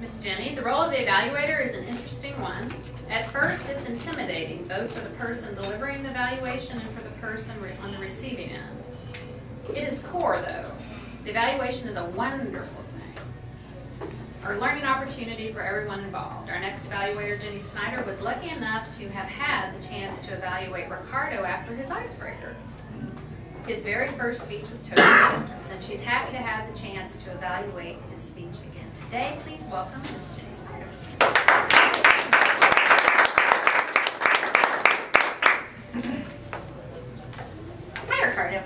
Miss Ginny, the role of the evaluator is an interesting one. At first, it's intimidating, both for the person delivering the evaluation and for the person on the receiving end. It is core, though. The evaluation is a wonderful thing, a learning opportunity for everyone involved. Our next evaluator, Ginny Snyder, was lucky enough to have had the chance to evaluate Ricardo after his icebreaker, his very first speech with total distance, and she's happy to have the chance to evaluate his speech again today. Please welcome Miss Ginny Snyder. Hi, Ricardo.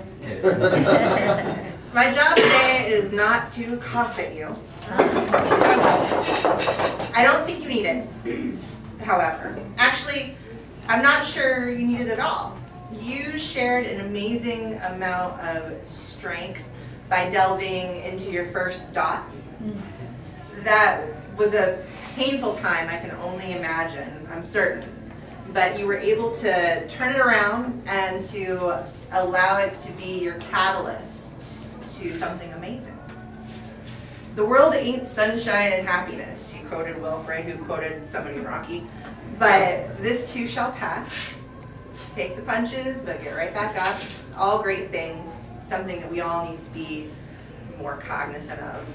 My job today is not to cough at you. I don't think you need it, however. Actually, I'm not sure you need it at all. You shared an amazing amount of strength by delving into your first dot. That was a painful time, I can only imagine, I'm certain. But you were able to turn it around and to allow it to be your catalyst to something amazing. The world ain't sunshine and happiness, he quoted Wilfred, who quoted somebody in Rocky. But this too shall pass. Take the punches, but get right back up. All great things, something that we all need to be more cognizant of.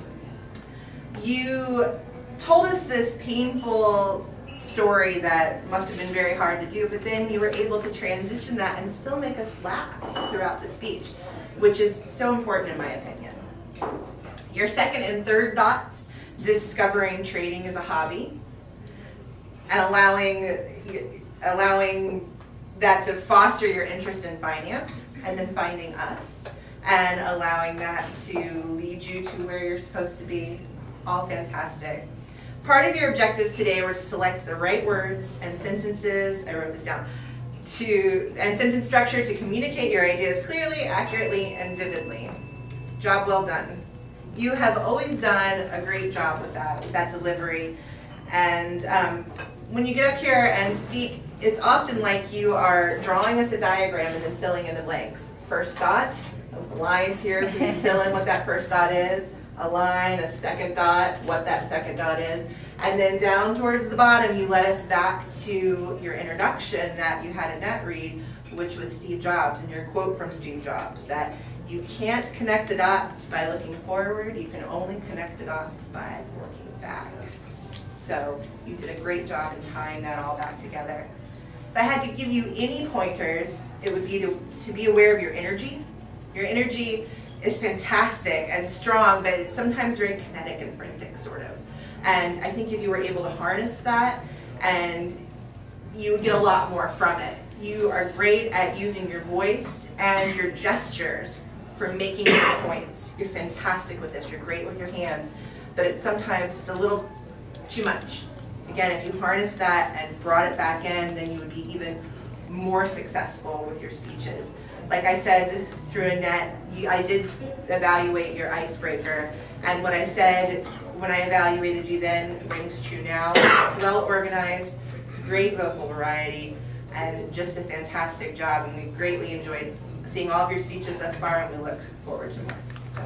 You told us this painful story that must have been very hard to do, but then you were able to transition that and still make us laugh throughout the speech, which is so important in my opinion. Your second and third dots, discovering trading as a hobby and allowing that to foster your interest in finance, and then finding us and allowing that to lead you to where you're supposed to be. All fantastic. Part of your objectives today were to select the right words and sentences, I wrote this down, and sentence structure to communicate your ideas clearly, accurately, and vividly. Job well done. You have always done a great job with that delivery. And when you get up here and speak, it's often like you are drawing us a diagram and then filling in the blanks. First dot, the lines here, so you can fill in what that first dot is. A line, a second dot, what that second dot is. And then down towards the bottom, you led us back to your introduction that you had Annette read, which was Steve Jobs, and your quote from Steve Jobs, that you can't connect the dots by looking forward, you can only connect the dots by looking back. So you did a great job in tying that all back together. If I had to give you any pointers, it would be to be aware of your energy. Your energy is fantastic and strong, but it's sometimes very kinetic and frantic, sort of. And I think if you were able to harness that, and you would get a lot more from it. You are great at using your voice and your gestures for making your points. You're fantastic with this. You're great with your hands, but it's sometimes just a little too much. Again, if you harness that and brought it back in, then you would be even more successful with your speeches. Like I said through Annette, I did evaluate your icebreaker, and what I said when I evaluated you then rings true now. Well organized, great vocal variety, and just a fantastic job, and we greatly enjoyed seeing all of your speeches thus far, and we look forward to more. So.